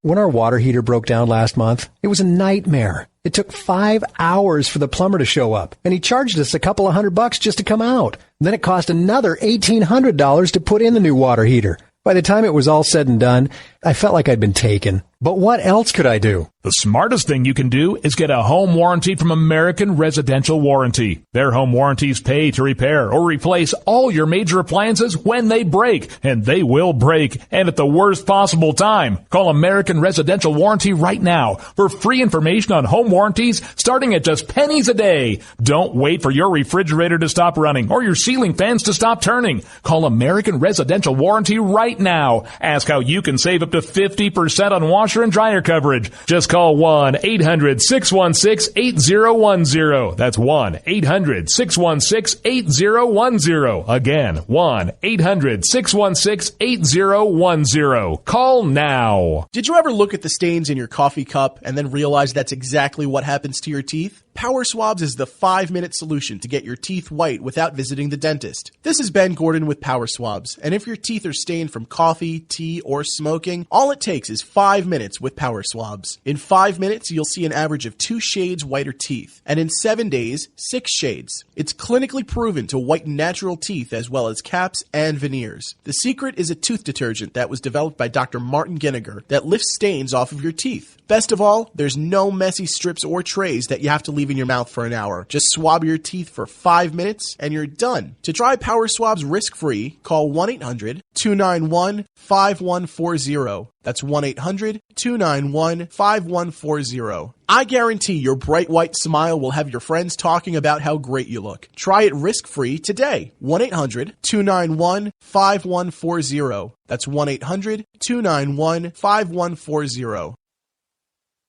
When our water heater broke down last month, it was a nightmare. It took 5 hours for the plumber to show up, and he charged us a couple of $100 just to come out. And then it cost another $1,800 to put in the new water heater. By the time it was all said and done, I felt like I'd been taken. But what else could I do? The smartest thing you can do is get a home warranty from American Residential Warranty. Their home warranties pay to repair or replace all your major appliances when they break, and they will break, and at the worst possible time. Call American Residential Warranty right now for free information on home warranties starting at just pennies a day. Don't wait for your refrigerator to stop running or your ceiling fans to stop turning. Call American Residential Warranty right now. Ask how you can save up to 50% on washer and dryer coverage. Just call 1-800-616-8010. That's 1-800-616-8010. Again, 1-800-616-8010. Call now. Did you ever look at the stains in your coffee cup and then realize that's exactly what happens to your teeth? Power Swabs is the 5-minute solution to get your teeth white without visiting the dentist. This is Ben Gordon with Power Swabs, and if your teeth are stained from coffee, tea, or smoking, all it takes is 5 minutes with Power Swabs. In 5 minutes, you'll see an average of 2 shades whiter teeth, and in 7 days, 6 shades. It's clinically proven to whiten natural teeth as well as caps and veneers. The secret is a tooth detergent that was developed by Dr. Martin Ginniger that lifts stains off of your teeth. Best of all, there's no messy strips or trays that you have to leave in your mouth for an hour. Just swab your teeth for 5 minutes and you're done. To try Power Swabs risk-free, call 1-800-291-5140. That's 1-800-291-5140. I guarantee your bright white smile will have your friends talking about how great you look. Try it risk-free today. 1-800-291-5140. That's 1-800-291-5140.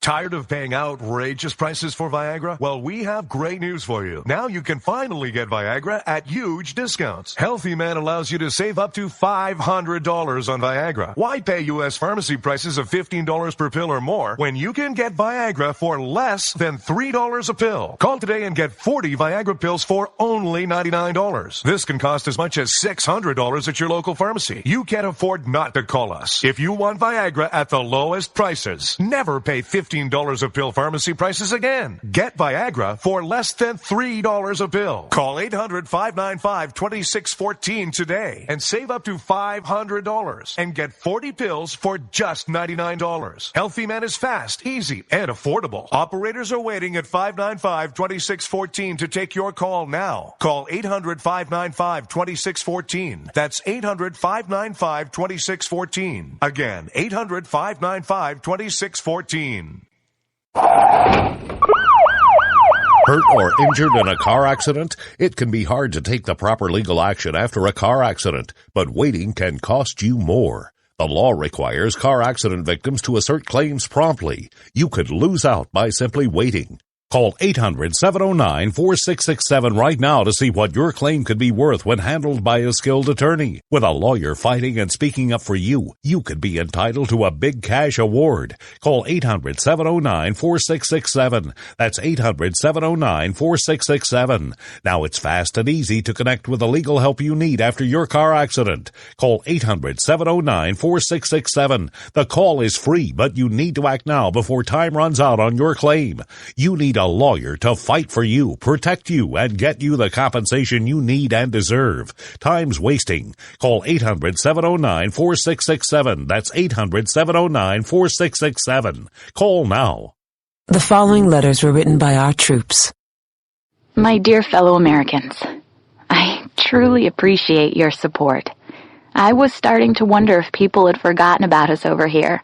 Tired of paying outrageous prices for Viagra? Well, we have great news for you. Now you can finally get Viagra at huge discounts. Healthy Man allows you to save up to $500 on Viagra. Why pay U.S. pharmacy prices of $15 per pill or more when you can get Viagra for less than $3 a pill? Call today and get 40 Viagra pills for only $99. This can cost as much as $600 at your local pharmacy. You can't afford not to call us. If you want Viagra at the lowest prices, never pay $15 a pill pharmacy prices again. Get Viagra for less than $3 a pill. Call 800-595-2614 today and save up to $500 and get 40 pills for just $99. Healthy Man is fast, easy, and affordable. Operators are waiting at 595-2614 to take your call now. Call 800-595-2614. That's 800-595-2614. Again, 800-595-2614. Hurt or injured in a car accident? It can be hard to take the proper legal action after a car accident, but waiting can cost you more. The law requires car accident victims to assert claims promptly. You could lose out by simply waiting. Call 800-709-4667 right now to see what your claim could be worth when handled by a skilled attorney. With a lawyer fighting and speaking up for you, you could be entitled to a big cash award. Call 800-709-4667. That's 800-709-4667. Now it's fast and easy to connect with the legal help you need after your car accident. Call 800-709-4667. The call is free, but you need to act now before time runs out on your claim. You need a lawyer to fight for you, protect you, and get you the compensation you need and deserve. Time's wasting. Call 800-709-4667. That's 800-709-4667. Call now. The following letters were written by our troops. My dear fellow Americans, I truly appreciate your support. I was starting to wonder if people had forgotten about us over here,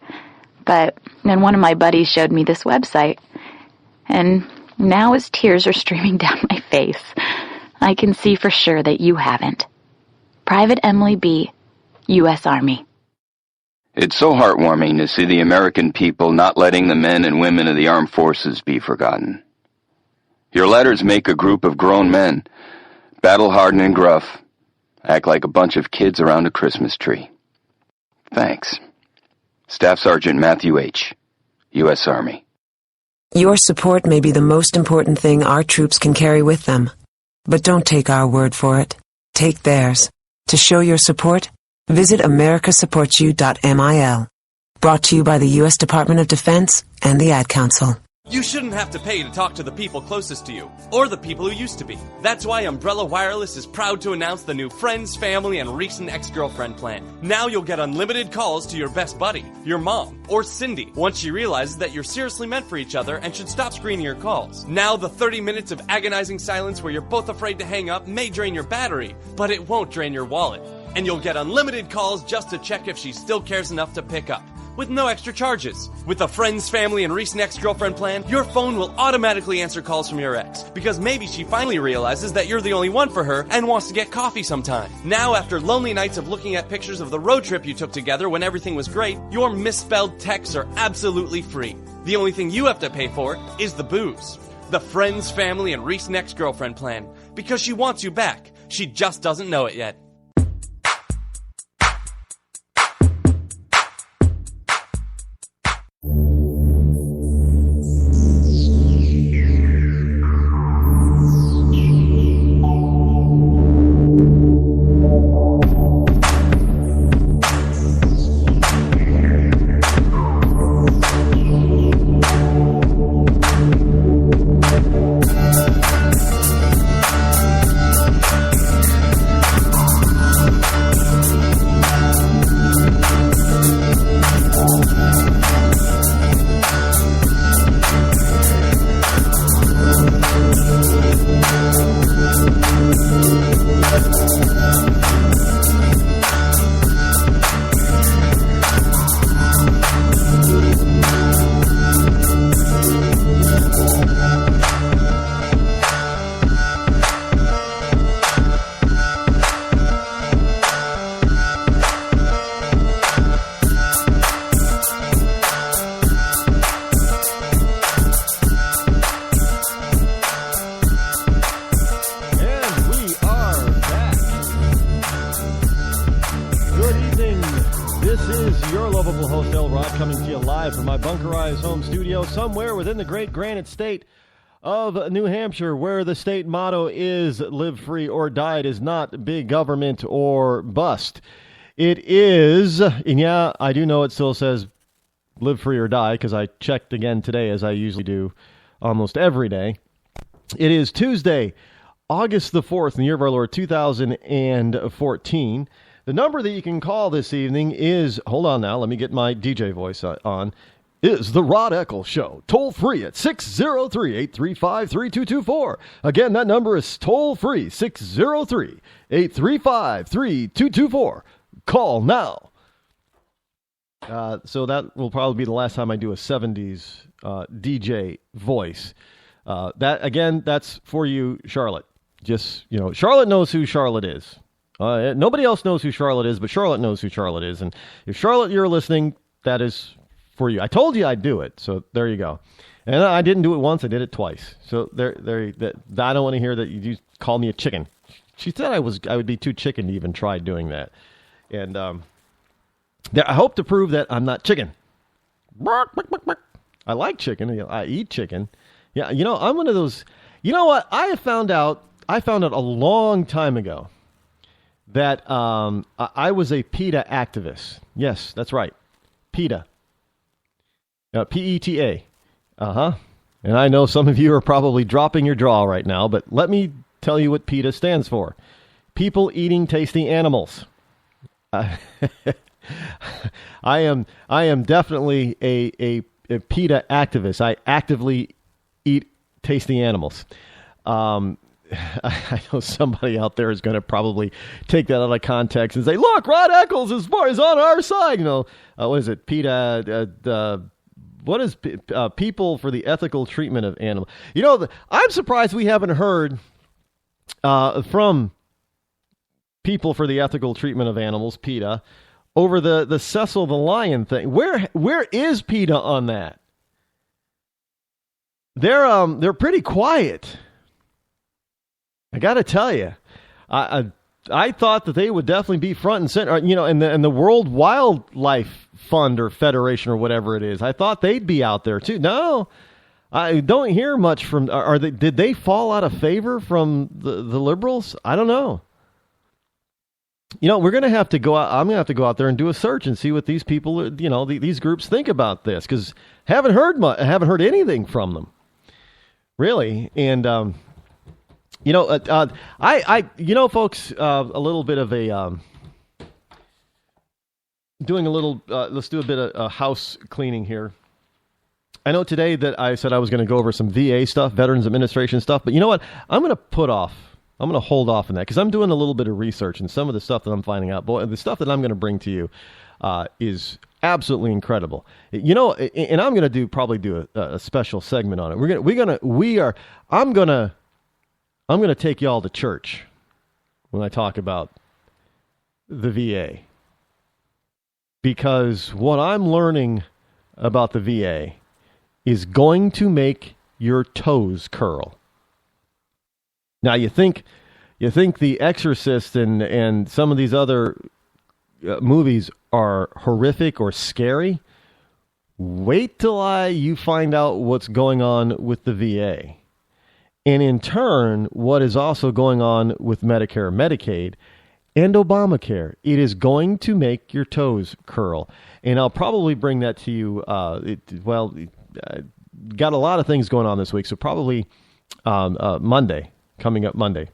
but then one of my buddies showed me this website. And now as tears are streaming down my face, I can see for sure that you haven't. Private Emily B., U.S. Army. It's so heartwarming to see the American people not letting the men and women of the armed forces be forgotten. Your letters make a group of grown men, battle-hardened and gruff, act like a bunch of kids around a Christmas tree. Thanks. Staff Sergeant Matthew H., U.S. Army. Your support may be the most important thing our troops can carry with them. But don't take our word for it. Take theirs. To show your support, visit americasupportsyou.mil. Brought to you by the U.S. Department of Defense and the Ad Council. You shouldn't have to pay to talk to the people closest to you, or the people who used to be. That's why Umbrella Wireless is proud to announce the new Friends, Family, and Recent Ex-Girlfriend plan. Now you'll get unlimited calls to your best buddy, your mom, or Cindy, once she realizes that you're seriously meant for each other and should stop screening your calls. Now the 30 minutes of agonizing silence where you're both afraid to hang up may drain your battery, but it won't drain your wallet. And you'll get unlimited calls just to check if she still cares enough to pick up, with no extra charges. With the Friends, Family, and Recent Ex-Girlfriend plan, your phone will automatically answer calls from your ex, because maybe she finally realizes that you're the only one for her and wants to get coffee sometime. Now, after lonely nights of looking at pictures of the road trip you took together when everything was great, your misspelled texts are absolutely free. The only thing you have to pay for is the booze. The Friends, Family, and Recent Ex-Girlfriend plan, because she wants you back. She just doesn't know it yet. Somewhere within the great granite state of New Hampshire, where the state motto is live free or die. It is not big government or bust. It is, and yeah, I do know it still says live free or die, because I checked again today, as I usually do almost every day. It is Tuesday, August the 4th, in the year of our Lord 2014. The number that you can call this evening is, hold on now, let me get my DJ voice on, is the Rod Eccles Show. Toll free at 603-835-3224. Again, that number is toll free, 603-835-3224. Call now. So that will probably be the last time I do a 70s DJ voice. That's for you, Charlotte. Just, Charlotte knows who Charlotte is. Nobody else knows who Charlotte is, but Charlotte knows who Charlotte is. And if Charlotte, you're listening, that is for you. I told you I'd do it, so there you go. And I didn't do it once, I did it twice. So there. I don't want to hear that you call me a chicken. She said I would be too chicken to even try doing that. And I hope to prove that I'm not chicken. I like chicken. I eat chicken. Yeah, I'm one of those. You know what? I found out a long time ago that I was a PETA activist. Yes, that's right. PETA. PETA. And I know some of you are probably dropping your jaw right now, but let me tell you what PETA stands for. People eating tasty animals. I am definitely a PETA activist. I actively eat tasty animals. I know somebody out there is going to probably take that out of context and say, look, Rod Eccles is on our side. What is it? PETA, what is People for the Ethical Treatment of Animals? I'm surprised we haven't heard from People for the Ethical Treatment of Animals, PETA, over the Cecil the Lion thing. Where is PETA on that? They're pretty quiet. I got to tell you, I thought that they would definitely be front and center, and the World Wildlife Fund or Federation or whatever it is. I thought they'd be out there too. No, I don't hear much from. Did they fall out of favor from the liberals? I don't know. we're going to have to go out. I'm going to have to go out there and do a search and see what these people, these groups think about this, because haven't heard anything from them, really. And folks, a little bit of a doing a little. Let's do a bit of house cleaning here. I know today that I said I was going to go over some VA stuff, Veterans Administration stuff, but you know what? I'm going to hold off on that because I'm doing a little bit of research, and some of the stuff that I'm finding out, boy, the stuff that I'm going to bring to you is absolutely incredible. And I'm going to probably do a special segment on it. I'm going to take y'all to church when I talk about the VA, because what I'm learning about the VA is going to make your toes curl. Now, you think The Exorcist and some of these other movies are horrific or scary? Wait till you find out what's going on with the VA. And in turn, what is also going on with Medicare, Medicaid, and Obamacare. It is going to make your toes curl. And I'll probably bring that to you, got a lot of things going on this week, so probably Monday, coming up Monday.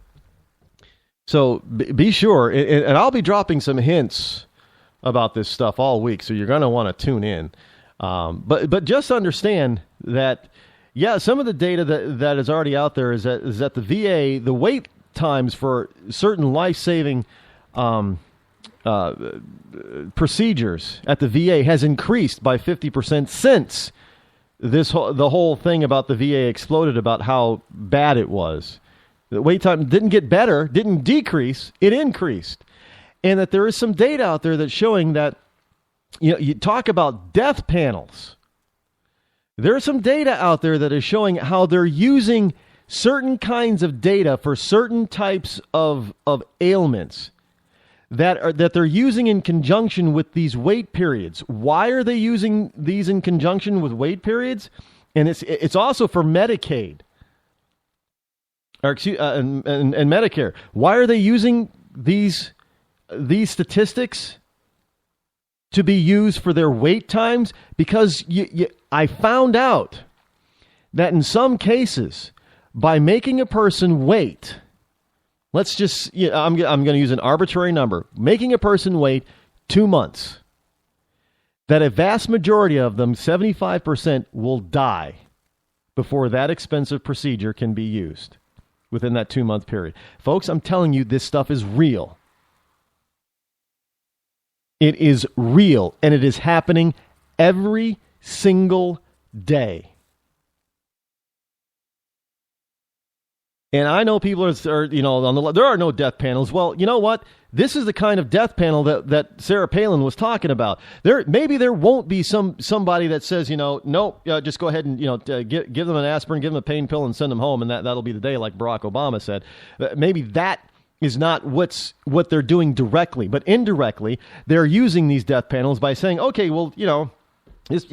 So be sure, and I'll be dropping some hints about this stuff all week, so you're going to want to tune in. But just understand that, some of the data that is already out there is that the VA, the wait times for certain life-saving procedures at the VA has increased by 50% since the whole thing about the VA exploded, about how bad it was. The wait time didn't get better, didn't decrease, it increased. And that there is some data out there that's showing that, you talk about death panels. There's some data out there that is showing how they're using certain kinds of data for certain types of ailments that they're using in conjunction with these wait periods. Why are they using these in conjunction with wait periods? And it's also for Medicaid and Medicare. Why are they using these statistics to be used for their wait times? Because I found out that in some cases, by making a person wait, let's just, I'm going to use an arbitrary number, making a person wait 2 months, that a vast majority of them, 75%, will die before that expensive procedure can be used within that 2-month period. Folks, I'm telling you, this stuff is real. It is real, and it is happening every single day. And I know people are there are no death panels. Well, you know what? This is the kind of death panel that Sarah Palin was talking about. Maybe there won't be somebody that says, nope, just go ahead and, give them an aspirin, give them a pain pill, and send them home, and that'll be the day, like Barack Obama said. Maybe that is not what they're doing directly, but indirectly, they're using these death panels by saying, okay, well, it's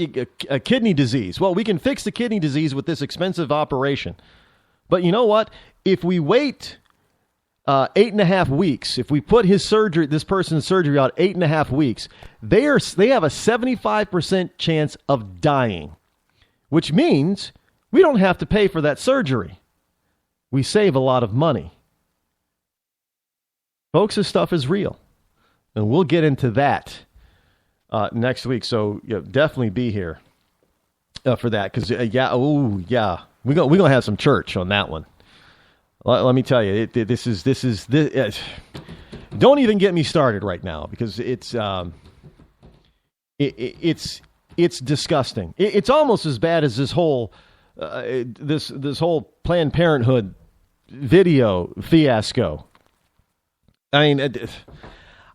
a kidney disease. Well, we can fix the kidney disease with this expensive operation. But you know what? If we wait 8.5 weeks, if we put this person's surgery out 8.5 weeks, they have a 75% chance of dying, which means we don't have to pay for that surgery. We save a lot of money. Folks, this stuff is real, and we'll get into that next week. So definitely be here for that, because we're gonna have some church on that one. Let me tell you, this is don't even get me started right now, because it's disgusting. It's almost as bad as this whole this whole Planned Parenthood video fiasco. I mean,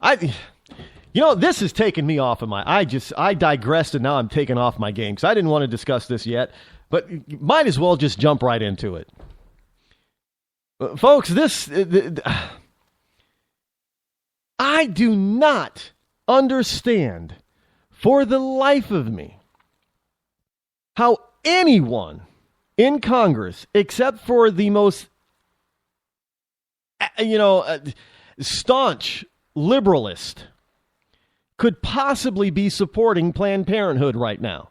this has taken me off of I digressed, and now I'm taking off my game, because I didn't want to discuss this yet, but might as well just jump right into it. Folks, I do not understand for the life of me how anyone in Congress, except for the most, staunch liberalist could possibly be supporting Planned Parenthood right now?